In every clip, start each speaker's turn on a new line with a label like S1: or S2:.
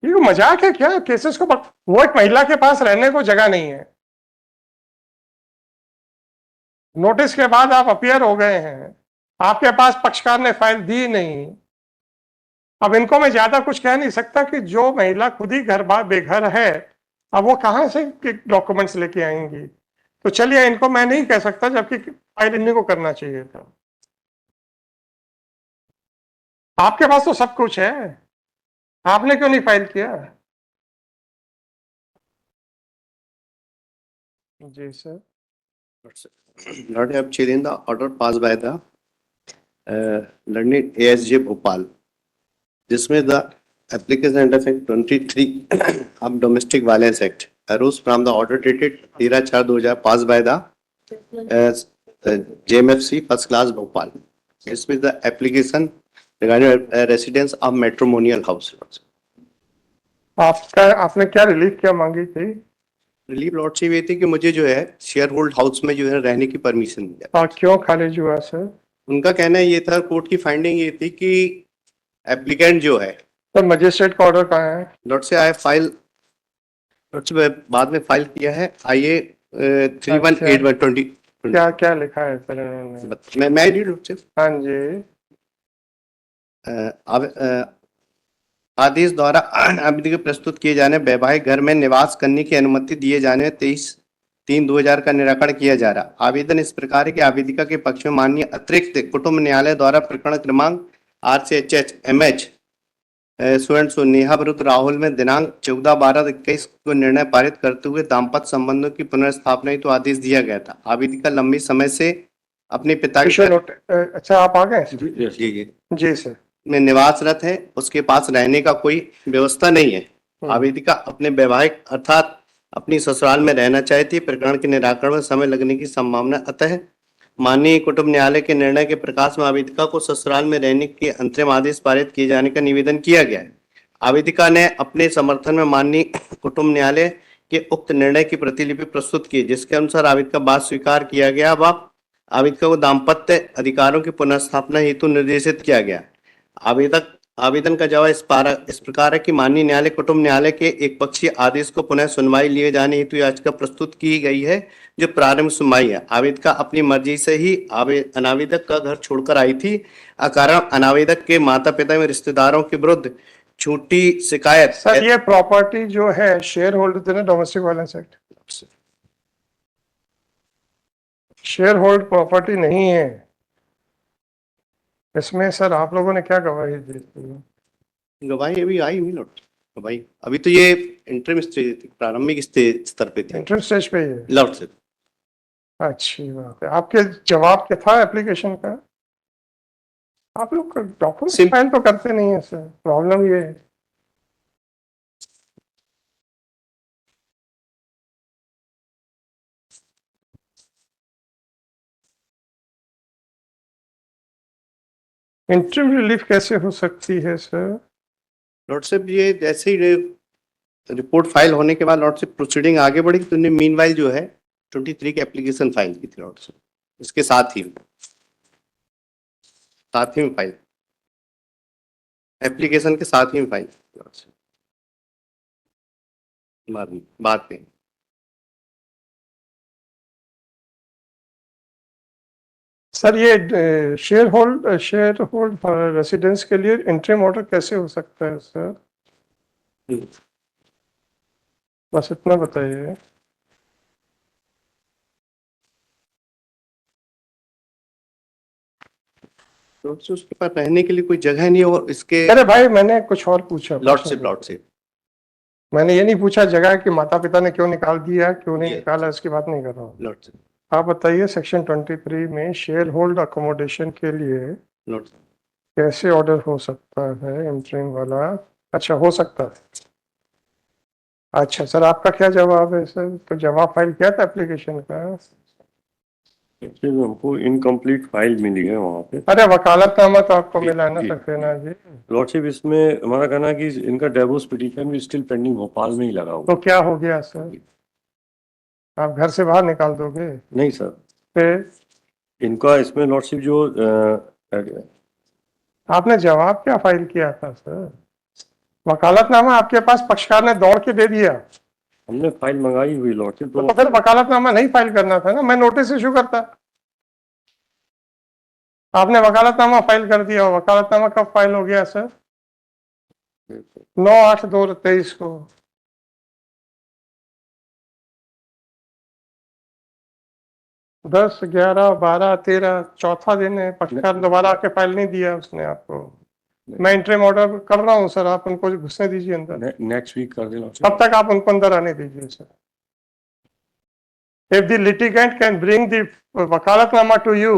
S1: ये मजाक है क्या? केसेस को वो एक महिला के पास रहने को जगह नहीं है, नोटिस के बाद आप अपीयर हो गए हैं, आपके पास पक्षकार ने फाइल दी नहीं। अब इनको मैं ज्यादा कुछ कह नहीं सकता कि जो महिला खुद ही घर बार बेघर है, अब वो कहां से डॉक्यूमेंट्स लेके आएंगी। तो चलिए, इनको मैं नहीं कह सकता, जबकि फाइल इन्हीं को करना चाहिए था। आपके पास तो सब कुछ है, आपने क्यों नहीं फाइल किया? जी sir.
S2: Lord, I have challenged the order passed by the learned ASJ Bhopal, जिसमें the application under section 23 of Domestic Violence Act arose from the order dated 13/4/2000 passed by the JMFC First Class Bhopal. इसमें the application regarding residence of matrimonial house.
S1: आपने क्या relief क्या मांगी थी?
S2: Relief lordship ये थी कि मुझे जो है शेयर होल्ड हाउस में जो है रहने की परमिशन दी जाए।
S1: और क्यों खारिज हुआ सर?
S2: उनका कहना ये था, कोर्ट की फाइंडिंग ये थी कि एप्लीकेंट जो है,
S1: तो मजिस्ट्रेट का ऑर्डर कहाँ है?
S2: लॉर्ड से आए फाइल, लॉर्ड से बाद में फाइल किया है IA 318120।
S1: क्या क्या लिखा है सर इन्होंने?
S2: मैं रीड लॉर्ड से।
S1: हाँ जी।
S2: आदेश द्वारा आवेदक को प्रस्तुत किए जाने वैवाहिक घर में निवास करने की अनुमति दिए जाने 23/3/2000 का निराकरण किया जा रहा। आवेदन इस प्रकार है कि आवेदिका के पक्ष में माननीय अतिरिक्त कुटुंब न्यायालय द्वारा प्रकरण क्रमांक RCHH-MH सो नेहा विरुद्ध राहुल में दिनांक 14/12/21 को निर्णय पारित करते हुए दाम्पत्य संबंधों की पुनर्स्थापना हेतु आदेश दिया गया था। आवेदिका लंबी समय से अपने पिता के
S1: अच्छा, आप आ गए? जी सर।
S2: में निवासरत है, उसके पास रहने का कोई व्यवस्था नहीं है। आवेदिका अपने वैवाहिक अर्थात अपनी ससुराल में रहना चाहती है। प्रकरण के निराकरण में समय लगने की संभावना, अतः माननीय कुटुंब न्यायालय के निर्णय के प्रकाश में आवेदिका को ससुराल में रहने के अंतरिम आदेश पारित किए जाने का निवेदन किया गया है। आवेदिका ने अपने समर्थन में माननीय कुटुंब न्यायालय के उक्त निर्णय की प्रतिलिपि प्रस्तुत की, जिसके अनुसार आवेदिका बात स्वीकार किया गया। अब आवेदिका को दाम्पत्य अधिकारों की पुनर्स्थापना हेतु निर्देशित किया गया। आवेदन का जवाब इस प्रकार है कि माननीय न्यायालय कुटुंब न्यायालय के एक पक्षीय आदेश को पुनः सुनवाई लिए जाने हेतु याचिका प्रस्तुत की गई है, जो प्रारंभिक सुनवाई है। आवेदिका अपनी मर्जी से ही अनावेदक का घर छोड़कर आई थी। अकारण अनावेदक के माता पिता एवं रिश्तेदारों के विरुद्ध झूठी शिकायत।
S1: सर, ये प्रॉपर्टी जो है शेयर होल्ड थे ना, domestic violence act, share hold property नहीं है इसमें। सर, आप लोगों ने क्या गवाही दी थी?
S2: गवाही अभी आई नहीं लौट गवाही, अभी तो ये इंटरम स्टेज थी, प्रारंभिक स्तर पे थी।
S1: इंटरम स्टेज पे ही
S2: लौट से।
S1: अच्छी बात है। आपके जवाब क्या था एप्लीकेशन का? आप लोग डॉक्यूमेंट फाइल तो करते नहीं है सर, प्रॉब्लम ये है। इंटरम रिलीफ कैसे हो सकती है सर?
S2: लॉर्ड साहब, ये जैसे ही रिपोर्ट फाइल होने के बाद लॉर्ड साहब प्रोसीडिंग आगे बढ़ी, तो मीनवाइल जो है 23 की एप्लीकेशन फाइल की थी लॉर्ड साहब, इसके साथ ही में फाइल, एप्लीकेशन के साथ ही में फाइल लॉर्ड साहब, बाद में।
S1: सर, ये शेयर होल्ड रेसिडेंस के लिए इंटरिम ऑर्डर कैसे हो सकता है सर? बस इतना बताइए।
S2: उसके पास रहने के लिए कोई जगह नहीं है, और इसके।
S1: अरे भाई, मैंने कुछ और पूछा।
S2: लॉर्डशिप
S1: मैंने ये नहीं पूछा जगह कि माता पिता ने क्यों निकाल दिया, क्यों नहीं निकाला, इसकी बात नहीं कर रहा हूँ।
S2: लॉर्डशिप
S1: आप बताइए, सेक्शन 23 में शेयर होल्ड अकोमोडेशन के लिए कैसे ऑर्डर हो सकता है इंटरिम वाला? अच्छा, हो सकता है। अच्छा सर, आपका क्या जवाब है सर? तो जवाब फाइल किया था एप्लीकेशन का?
S3: हमको इनकम्प्लीट फाइल मिली है वहाँ पे।
S1: अरे, वकालतनामा तो आपको मिला है ना सक्सेना जी?
S3: लॉर्डशिप, इसमें हमारा कहना है कि इनका डिवोर्स पिटीशन भी स्टिल पेंडिंग भोपाल में ही लगा हुआ।
S1: तो क्या हो गया सर? आप घर से बाहर निकाल दोगे?
S3: नहीं सर,
S1: फिर
S3: इनका इसमें लॉर्डशिप जो
S1: आपने जवाब क्या फाइल किया था सर? वकालतनामा आपके पास पक्षकार ने दौड़ के दे दिया,
S3: हमने फाइल मंगाई हुई लॉर्डशिप,
S1: तो फिर वकालतनामा नहीं फाइल करना था ना, मैं नोटिस इशू करता। आपने वकालतनामा फाइल कर दिया। वकालतनामा कब फाइल हो गया सर? 9/8/2023 को। दस, 11, 12, 13, चौथा दिन है। पक्षकार दोबारा आके फाइल नहीं दिया उसने आपको। मैं इंटरिम ऑर्डर कर रहा हूँ सर, आप उनको घुसने दीजिए अंदर।
S3: नेक्स्ट वीक कर देना।
S1: कब तक आप उनको अंदर आने दीजिए sir? If the litigant can bring the wakalatnama to you,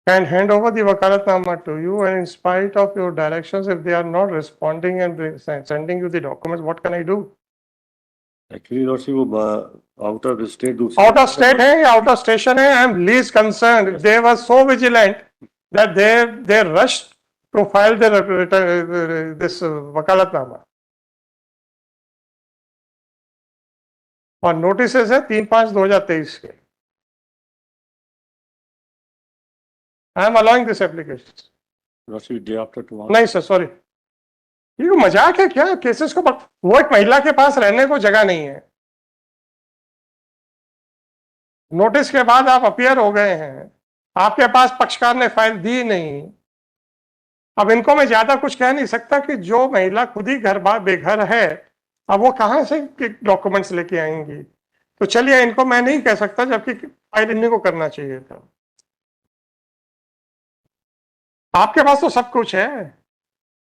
S1: can hand over the wakalatnama to you, and in spite of your directions, if they are not responding and sending you the documents, what can I do?
S3: Actually lordship वो out of state,
S1: Out of state है या out of station है? I am least concerned. They were so vigilant that they rushed to file their this wakalatnama. और notices है 3/5/2023 के। I am allowing this application.
S3: Lordship day after tomorrow.
S1: नहीं sir, sorry, ये मजाक है क्या? Cases को वो एक महिला के पास रहने को जगह नहीं है। नोटिस के बाद आप अपीयर हो गए हैं, आपके पास पक्षकार ने फाइल दी नहीं। अब इनको मैं ज्यादा कुछ कह नहीं सकता कि जो महिला खुद ही बेघर है, अब वो कहां से डॉक्यूमेंट्स लेके आएंगी? तो चलिए, इनको मैं नहीं कह सकता, जबकि फाइल इन्हीं को करना चाहिए था। आपके पास तो सब कुछ है,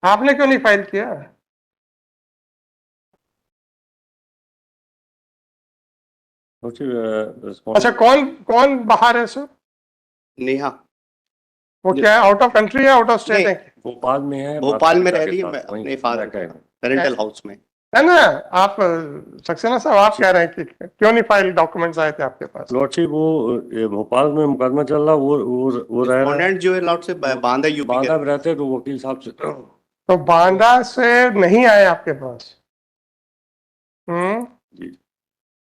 S1: आपने क्यों नहीं फाइल किया? अच्छा, कौन कौन बाहर है सर?
S2: नेहा
S1: वो क्या है, आउट ऑफ कंट्री है, आउट ऑफ स्टेट है?
S3: भोपाल में है,
S2: भोपाल में रह रही है, अपने फादर पेरेंटल हाउस में
S1: है ना। आप सक्सेना साहब, आप कह रहे हैं कि क्यों नहीं फाइल डॉक्यूमेंट्स आए थे आपके पास?
S3: लॉर्डशिप वो भोपाल में मुकदमा चल रहा, वो रह रहा
S2: रिस्पोंडेंट जो है लॉर्ड से बांदा यूपी
S3: बांदा में रहते, तो वकील साहब से
S1: तो बांदा से नहीं आए आपके पास?
S3: जी,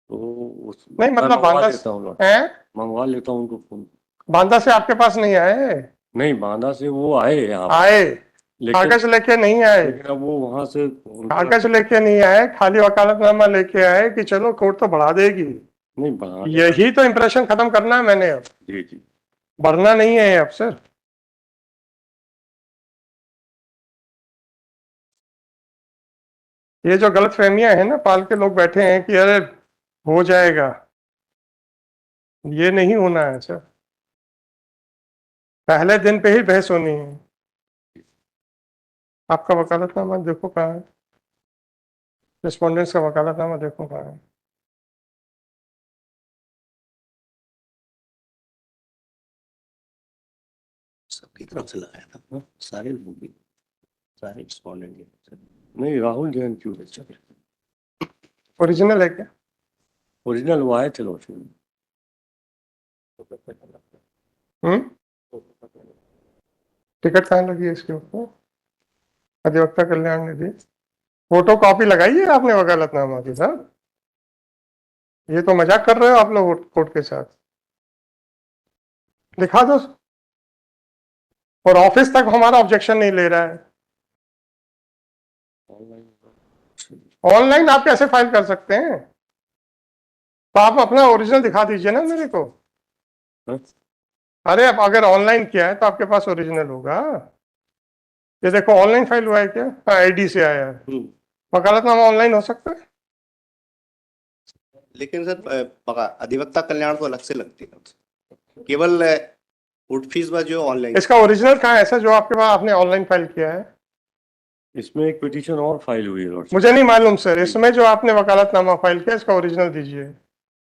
S3: तो
S1: नहीं, मतलब बांदा से हैं?
S3: मंगवा लेता हूँ उनको फोन।
S1: बांदा से आपके पास नहीं आए?
S3: नहीं, बांदा से वो आए यहाँ
S1: आए,
S3: लेकिन
S1: कागज लेके नहीं आए।
S3: लेकिन अब वो वहां से
S1: कागज लेके नहीं आए, खाली वकालतनामा लेके आए कि चलो कोर्ट तो बढ़ा देगी।
S3: नहीं बढ़ा,
S1: यही तो इंप्रेशन खत्म करना है मैंने अब,
S3: जी जी,
S1: बढ़ना नहीं है अब सर। ये जो गलतफहमियां है ना, पाल के लोग बैठे हैं कि अरे हो जाएगा, ये नहीं होना है सर। पहले दिन पे ही बहस होनी है। आपका वकालतनामा देखो कहाँ है, रिस्पोंडेंट्स का वकालतनामा देखो कहाँ है।
S2: सबकी तरफ से लगाया था, सारे लोग, सारे रिस्पोंडेंट।
S3: नहीं राहुल जैन क्यों है?
S1: ओरिजिनल है क्या?
S3: ओरिजिनल वो आए थे लॉर्डशिप।
S1: टिकट कहाँ लगी है इसके ऊपर? अधिवक्ता कल्याण निधि, फोटो कॉपी लगाई है आपने वकालतनामा के साथ? ये तो मजाक कर रहे हो आप लोग कोर्ट के साथ। दिखा दो। और ऑफिस तक हमारा ऑब्जेक्शन नहीं ले रहा है। ऑनलाइन आप कैसे फाइल कर सकते हैं? तो आप अपना ओरिजिनल दिखा दीजिए ना मेरे को। अरे अब अगर ऑनलाइन किया है तो आपके पास ओरिजिनल होगा। ये देखो, ऑनलाइन फाइल हुआ है क्या? आईडी से आया है। वकालतनामा ऑनलाइन हो सकता है?
S2: लेकिन सर अधिवक्ता कल्याण तो अलग से लगती है, केवल कोर्ट फीस जो ऑनलाइन।
S1: इसका ओरिजिनल कहाँ है ऐसा जो आपके पास आपने ऑनलाइन फाइल किया है?
S3: इसमें एक पिटीशन और फाइल हुई है।
S1: मुझे नहीं मालूम सर, इसमें जो आपने वकालतनामा फाइल किया इसका ओरिजिनल दीजिए।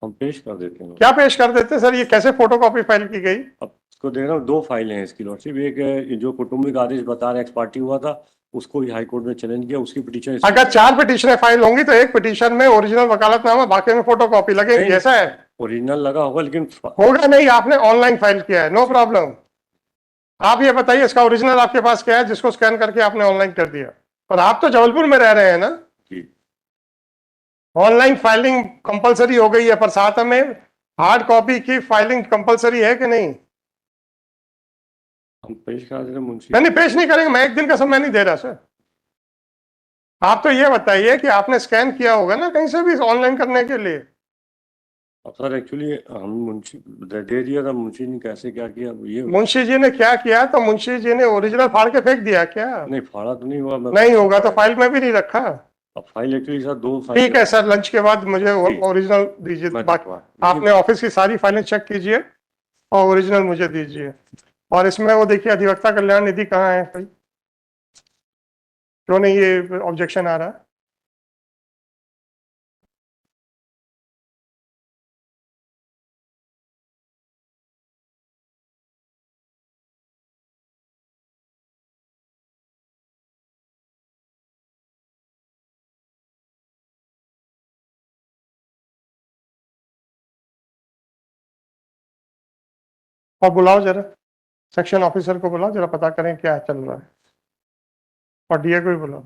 S3: हम पेश कर देते हैं।
S1: क्या पेश कर देते सर? ये कैसे फोटोकॉपी फाइल की गई?
S3: अब इसको देख रहा हूँ, 2 फाइलें हैं इसकी लॉर्डशिप। एक है जो कौटुंबिक आदेश बता रहे एक्स पार्टी हुआ था, उसको ही हाई कोर्ट में चैलेंज किया, उसकी पिटीशन।
S1: अगर 4 पिटीशनें फाइल होंगी तो एक पिटीशन में ओरिजिनल वकालतनामा, बाकी में फोटोकॉपी लगेगी, ऐसा है?
S3: ओरिजिनल लगा होगा लेकिन
S1: होगा नहीं, आपने ऑनलाइन फाइल किया है, नो प्रॉब्लम। आप ये बताइए इसका ओरिजिनल आपके पास क्या है जिसको स्कैन करके आपने ऑनलाइन कर दिया? और आप तो जबलपुर में रह रहे हैं ना? ऑनलाइन फाइलिंग कंपलसरी हो गई है, पर साथ में हार्ड कॉपी की फाइलिंग कंपलसरी है कि नहीं?
S3: हम पेश करा देते मुंशी।
S1: नहीं, पेश नहीं करेंगे, मैं एक दिन का समय नहीं दे रहा सर। आप तो ये बताइए कि आपने स्कैन किया होगा ना कहीं से भी ऑनलाइन करने के लिए।
S3: अब सर एक्चुअली हम मुंशी दे दिया था, मुंशी ने कैसे क्या किया ये
S1: मुंशी जी ने क्या किया, तो मुंशी जी ने ओरिजिनल फाड़ के फेंक दिया क्या?
S3: नहीं फाड़ा तो नहीं हुआ। मैं
S1: नहीं होगा तो फाइल में भी नहीं रखा।
S3: अब फाइल एक्चुअली सर दो
S1: ठीक
S3: फाइल
S1: है सर, लंच के बाद मुझे
S3: जी।
S1: ओरिजिनल दीजिए।
S3: मैं
S1: बाकी
S3: देखवा
S1: आपने ऑफिस की सारी फाइलें चेक कीजिए और ओरिजिनल मुझे दीजिए। और इसमें वो देखिए अधिवक्ता कल्याण निधि कहाँ है भाई, क्यों नहीं ये ऑब्जेक्शन आ रहा है? और बुलाओ जरा, सेक्शन ऑफिसर को बुलाओ जरा, पता करें क्या चल रहा है, और डीए को भी बुलाओ।